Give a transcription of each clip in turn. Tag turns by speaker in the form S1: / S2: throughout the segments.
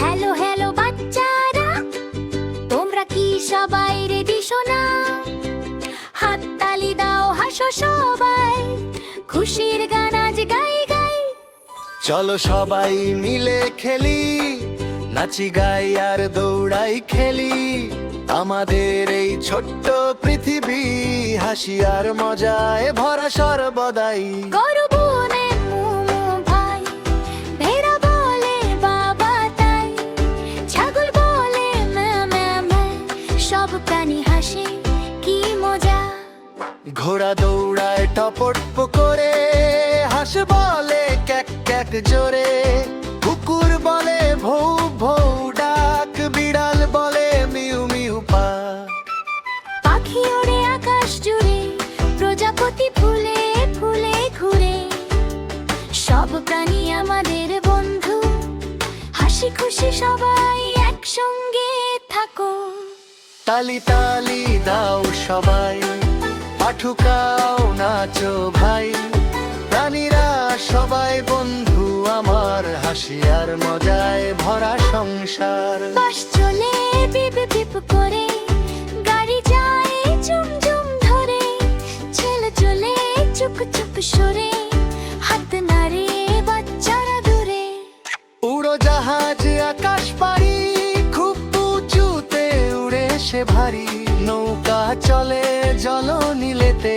S1: Hello hello বাচ্চারা, তোমরা কি সবাই রেডি শোনা? হাততালি দাও, হাসো সবাই, খুশির গান আজ গাই গাই।
S2: চলো সবাই মিলে খেলি, নাচি গাই আর দৌড়াই খেলি। আমাদের এই ছোট্ট পৃথিবী হাসি আর মজায় ভরা সর্বদাই।
S1: গরু বনে মুমু ভাই, ভেড়া বলে বাবা তাই, ছাগল বলে ম্যা ম্যা ম্যা, সব প্রাণী হাসে কি মজা।
S2: ঘোড়া দৌড়ায় টপট করে, হাঁস বলে ক্যাক ক্যাক জোরে, কুকুর বলে ভৌ ভৌ ডাক, বিড়াল বলে মিউ মিউ পাক।
S1: পাখি ওড়ে আকাশ জুড়ে, প্রজাপতি ফুলে ফুলে ঘুরে, সব প্রাণী আমাদের বন্ধু, হাসি খুশি সবাই একসঙ্গে থাকো।
S2: তালি তালি দাও সবাই, পাঠুকাও নাচো ভাই। প্রাণীরা সবাই বন্ধু আমার, হাসি আর মজায় ভরা সংসার।
S1: বাস চলে বিপ বিপ করে, গাড়ি যায় ঝুম ঝুম ধরে, ছেলে চলে চুপ চুপ সরে, হাত নাড়ে বাচ্চারা দূরে।
S2: উড়োজাহাজ আকাশ পাড়ি, খুব উঁচুতে উড়ে সে ভারী। নৌকা চলে জল নীলেতে,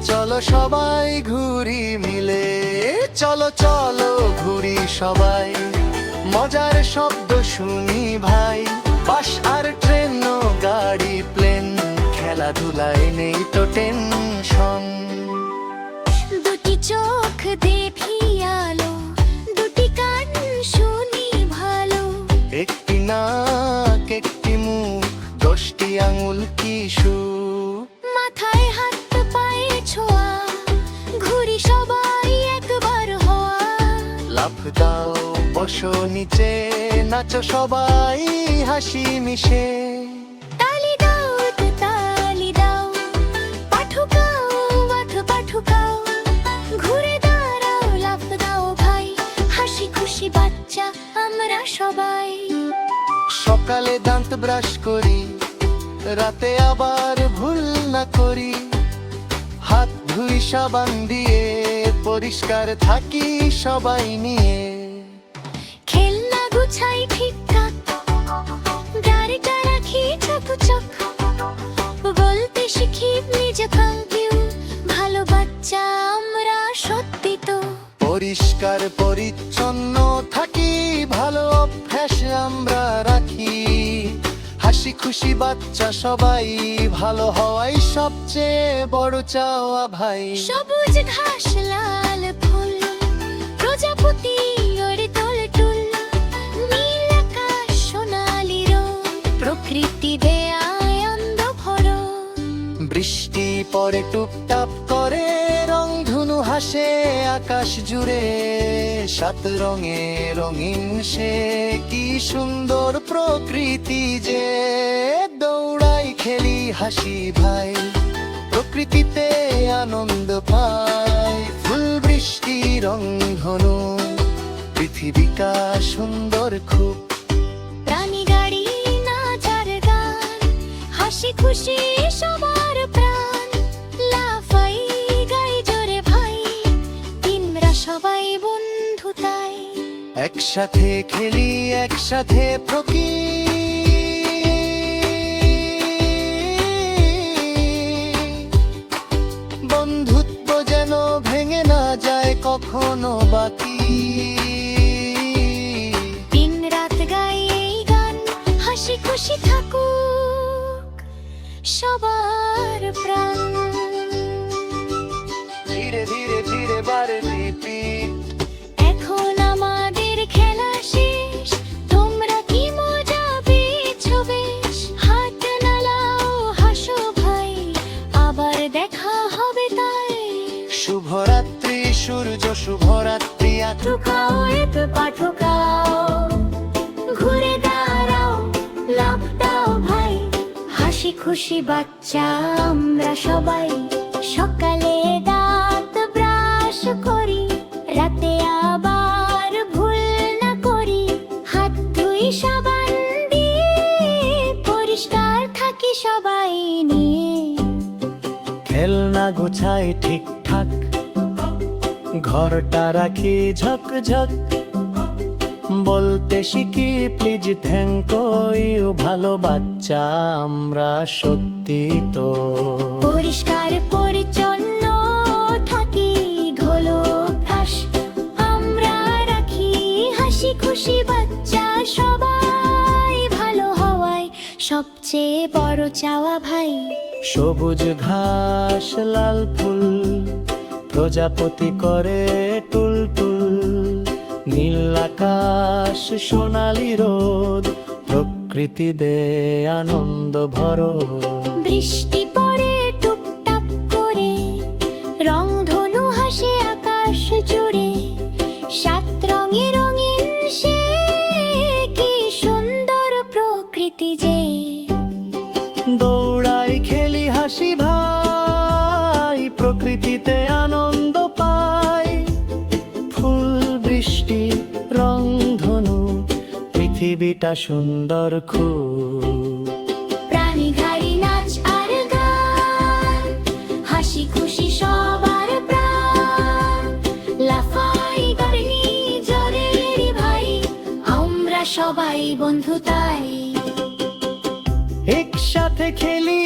S2: চলো সবাই ঘুরি মিলে। চলো চলো ঘুরি সবাই, মজার শব্দ শুনি ভাই। বাস আর ট্রেন, গাড়ি প্লেন, খেলাধুলায় নেই তো টেনশন।
S1: দুটি চোখ দেখি আলো, দুটি কান শুনি ভালো,
S2: একটি নাক একটি মুখ, 10টি আঙুল কি সুখ।
S1: মাথায় হাত পায়ে ছোঁয়া, ঘুরি সবাই একবার হওয়া।
S2: লাফ দাও বসো নিচে, নাচো সবাই হাসি মিশে।
S1: তালি দাও তো তালি দাও, পাঠুকাও আধ পাঠুকাও, ঘুরে দাঁড়াও লাফ দাও ভাই, হাসি খুশি বাচ্চা আমরা সবাই।
S2: সকালে দাঁত ব্রাশ করি, রাতে আবার ভুল না করি। হাত ধুই সাবান দিয়ে, পরিষ্কার থাকি সবাই নিয়ে।
S1: খেলনা গুছাই ঠিকঠাক, গাড়িটা রাখি চকচক, বলতে শিখি নিজে থ্যাংক ইউ, ভালো বাচ্চা আমরা সত্যি তো।
S2: পরিষ্কার পরিচ্ছন্ন থাকি, ভালো অভ্যাস আমরা রাখি। হাসি খুশি বাচ্চা সবাই, ভালো হওয়াই সবচেয়ে বড় চাওয়া ভাই।
S1: সবুজ ঘাস লাল ফুল, প্রজাপতি ওরে তোল টুল, নীল আকাশ সোনালি রোদ, প্রকৃতি দেয়ায় আনন্দ ভরো।
S2: বৃষ্টি পরে টুপটাপ করে, রংধনু হাসে আকাশ জুড়ে। 7 রঙে রঙিন সে, কি সুন্দর প্রকৃতি যে। দৌড়াই খেলি হাসি ভাই, প্রকৃতিতে আনন্দ পাই। ফুল বৃষ্টি রংধনু, পৃথিবীটা সুন্দর খুব।
S1: প্রাণী গাড়ি নাচার গান, হাসি খুশি সবার প্রাণ, লাফাই গাই জোরে ভাই, দিনরা সবাই বন্ধু তাই।
S2: একসাথে খেলি একসাথে বন্ধুত্ব যেন ভেঙে না যায় কখনো বাকি।
S1: দিন রাত গাই এই গান, হাসি খুশি থাকুক সবার প্রাণ।
S2: ধীরে ধীরে ধীরে বারে রিপিট।
S1: এখন আমাদের খেলা শেষ, তোমরা কি মজা পেয়েছো বেশ। হাত নাড়াও হাসো ভাই, আবার দেখা হবে তাই।
S2: শুভরাত্রি সূর্য, শুভরাত্রি
S1: পাঠুকাও এত পাঠুকাও, ঘুরে দাঁড়াও লাফ দাও ভাই, হাসি খুশি বাচ্চা আমরা সবাই। সকালে দাঁত ব্রাশ করি, রাতে আবার ভুল না করি, হাত ধুই
S2: গোছাই ঠিকঠাক, ঘরটা রাখি ঝকঝক, বলতে শিখি প্লিজ থ্যাংক ইউ, ভালো বাচ্চা আমরা সত্যি তো।
S1: পরিষ্কার পরিচ্ছন্ন থাকি, ধুলো অভ্যাস আমরা রাখি, হাসি খুশি বাচ্চা সবাই ভালো হওয়াই সবচেয়ে বড় চাওয়া ভাই।
S2: সবুজ ঘাস লাল ফুল, প্রজাপতি করে টুলটুল, নীল আকাশ সোনালি রোদ, প্রকৃতি দে আনন্দ ভরো।
S1: বৃষ্টি পড়ে টুপটাপ করে, রংধনু হাসে আকাশ জুড়ে, সাত রঙে রঙিন সে কি সুন্দর প্রকৃতি যে।
S2: দৌড়াই খেলি হাসি ভাই, প্রকৃতিতে আনন্দ পাই, ফুল বৃষ্টি রংধনু, পৃথিবীটা সুন্দর খুব।
S1: প্রাণী ঘাড়ি নাচ আর গান, হাসি খুশি সবার প্রাণ, লাফাই গাড়ি জোরে রে ভাই, আমরা সবাই বন্ধু তাই।
S2: একসাথে খেলি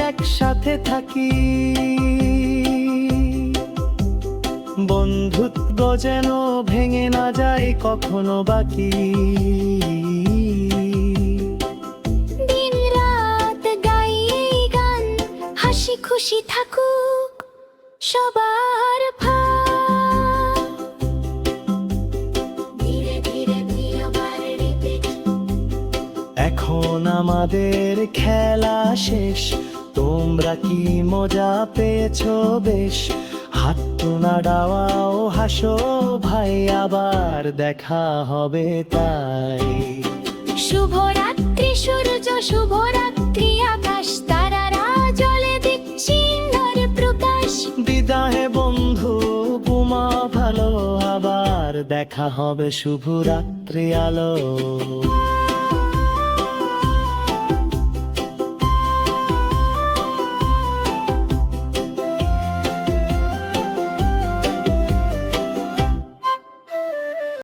S2: একসাথে থাকি, বন্ধুত্ব যেন ভেঙে না যায় কখনো বাকি।
S1: দিন রাত গাই এই গান, হাসি খুশি থাকুক সবার ভাগ। ধীরে ধীরে আবার repeat।
S2: এখন আমাদের খেলা শেষ, তোমরা কি মজা পেয়েছো বেশ? হাত তোনা ডাওয়াও হাসো ভাই, আবার দেখা হবে তাই।
S1: শুভরাত্রি সূর্য, শুভরাত্রি আকাশ, তারারা জ্বলে দিচ্ছি নর প্রকাশ।
S2: বিদায় বন্ধু ঘুমা ভালো, আবার দেখা হবে শুভরাত্রি আলো।